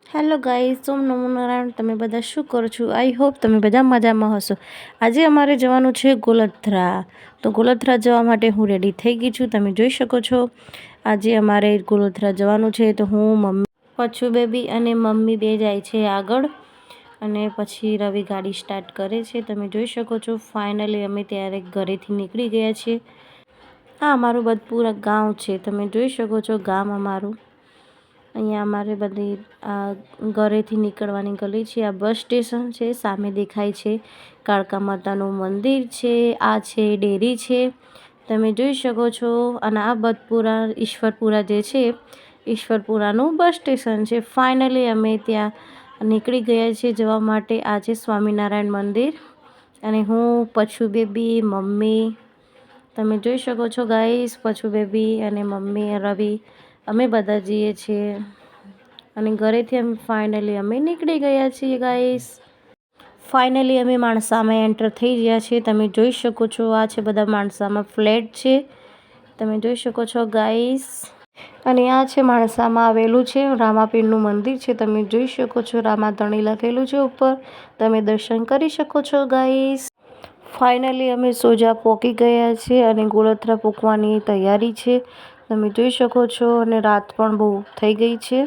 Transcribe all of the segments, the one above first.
Hello guys, ઓમ નમો નારાયણ. તમે બધા શું કરો છો? આઈ હોપ તમે બધા મજામાં હશો. આજે અમારે જવાનું છે ગોલથરા. તો ગોલથરા જવા માટે હું રેડી થઈ ગઈ છું. તમે જોઈ શકો છો આજે અમારે ગોલથરા જવાનું છે. તો હું, મમ્મી, પછુ બેબી અને મમ્મી બે જાય છે આગળ, અને પછી રવિ ગાડી સ્ટાર્ટ કરે છે. તમે જોઈ શકો છો ફાઇનલી અમે ત્યારે ઘરેથી નીકળી ગયા છીએ. આ અમારું બદપુરા ગામ છે. તમે જોઈ શકો છો ગામ અમારું. અહીંયા અમારે બધી આ ઘરેથી નીકળવાની ગલી છે. આ બસ સ્ટેશન છે. સામે દેખાય છે કાળકા માતાનું મંદિર છે. આ છે ડેરી છે, તમે જોઈ શકો છો. અને આ બદપુરા ઈશ્વરપુરા જે છે, ઈશ્વરપુરાનું બસ સ્ટેશન છે. ફાઇનલી અમે ત્યાં નીકળી ગયા છીએ જવા માટે. આ છે સ્વામિનારાયણ મંદિર, અને હું, પછુ બેબી, મમ્મી, તમે જોઈ શકો છો ગાઈસ, પછુ બેબી અને મમ્મી, રવિ, અમે બધા જઈએ છીએ. અને ઘરેથી ફાઇનલી અમે નીકળી ગયા છીએ ગાઈસ. ફાઇનલી અમે માણસામાં એન્ટર થઈ ગયા છીએ. તમે જોઈ શકો છો આ છે બધા માણસામાં ફ્લેટ છે, તમે જોઈ શકો છો ગાઈસ. અને આ છે માણસામાં આવેલું છે રામાપીરનું મંદિર છે. તમે જોઈ શકો છો રામાધણી લખેલું છે ઉપર. તમે દર્શન કરી શકો છો ગાઈસ. ફાઇનલી અમે સોજા પહોંચી ગયા છીએ અને ગોલથરા પહોંચવાની તૈયારી છે. તમે જોઈ શકો છો. અને રાત પણ બહુ થઈ ગઈ છે,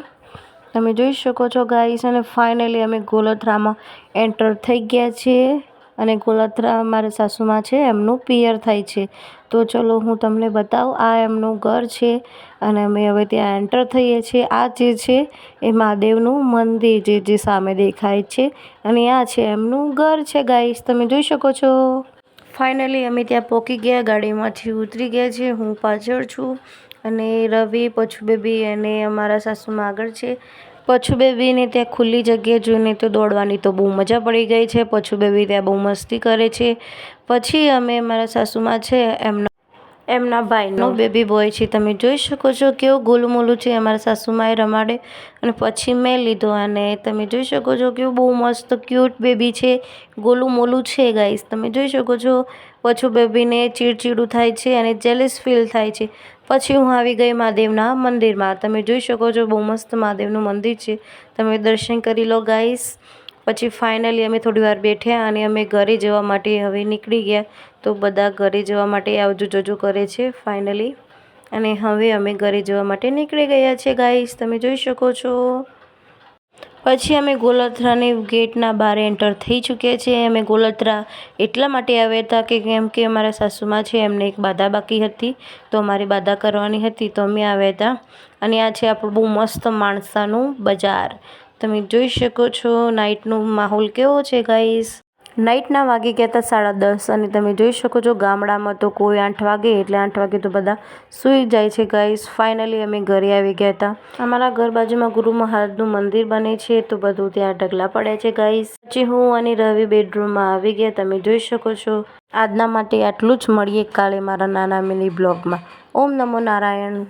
તમે જોઈ શકો છો ગાઈસ. અને ફાઇનલી અમે ગોલથરામાં એન્ટર થઈ ગયા છીએ. અને ગોલથરા મારા સાસુમાં છે, એમનું પિયર થાય છે. તો ચલો હું તમને બતાવું. આ એમનું ઘર છે અને અમે હવે ત્યાં એન્ટર થઈએ છીએ. આ જે છે એ મહાદેવનું મંદિર જે સામે દેખાય છે, અને આ છે એમનું ઘર છે ગાઈસ, તમે જોઈ શકો છો. ફાઇનલી અમે ત્યાં પહોંચી ગયા, ગાડીમાંથી ઉતરી ગયા છે. હું પાછળ છું અને રવિ, પછુ બેબી અને અમારા સાસુમાં આગળ છે. પછુ બેબીને ત્યાં ખુલ્લી જગ્યા જોઈને તો દોડવાની તો બહુ મજા પડી ગઈ છે. પછુ બેબી ત્યાં બહુ મસ્તી કરે છે. પછી અમે, મારા સાસુમાં છે, એમના ભાઈનો બેબી બોય છે. તમે જોઈ શકો છો કેવું ગોલું-મોલું છે. અમારા સાસુમાએ રમાડે અને પછી મેં લીધો. અને તમે જોઈ શકો છો કેવું બહુ મસ્ત ક્યુટ બેબી છે, ગોલું-મોલું છે ગાઈસ, તમે જોઈ શકો છો. પછુ બેબીને ચીડચીડું થાય છે અને જેલિસ ફીલ થાય છે. પછી હું આવી ગઈ મહાદેવના મંદિરમાં. તમે જોઈ શકો છો બહુ મસ્ત મહાદેવનું મંદિર છે, તમે દર્શન કરી લો ગાઈસ. પછી ફાઇનલી અમે થોડી વાર બેઠ્યા અને અમે ઘરે જવા માટે હવે નીકળી ગયા. તો બધા ઘરે જવા માટે આવજો જજો કરે છે ફાઇનલી. અને હવે અમે ઘરે જવા માટે નીકળી ગયા છીએ ગાઈસ, તમે જોઈ શકો છો. પછી અમે ગોલથરાની ગેટના બહાર એન્ટર થઈ ચૂક્યા છીએ. અમે ગોલથરા એટલા માટે આવ્યા હતા કે કેમ કે અમારા સાસુમાં છે, એમને એક બાધા બાકી હતી, તો અમારી બાધા કરવાની હતી, તો અમે આવ્યા હતા. અને આ છે આપણું બહુ મસ્ત માણસાનું બજાર, તમે જોઈ શકો છો. નાઇટનો માહોલ કેવો છે ગાઈસ. નાઇટના વાગી ગયા હતા 10:30. અને તમે જોઈ શકો છો ગામડામાં તો કોઈ 8 વાગે એટલે 8 વાગે તો બધા સૂઈ જાય છે ગાઈસ. ફાઇનલી અમે ઘરે આવી ગયા હતા. અમારા ઘર બાજુમાં ગુરુ મહારાજનું મંદિર બને છે, તો બધું ત્યાં ઢગલા પડે છે ગાઈસ. પછી હું અને રવિ બેડરૂમમાં આવી ગયા, તમે જોઈ શકો છો. આજના માટે આટલું જ. મળીએ કાલે મારા નાના મિની બ્લોગમાં. ઓમ નમો નારાયણ.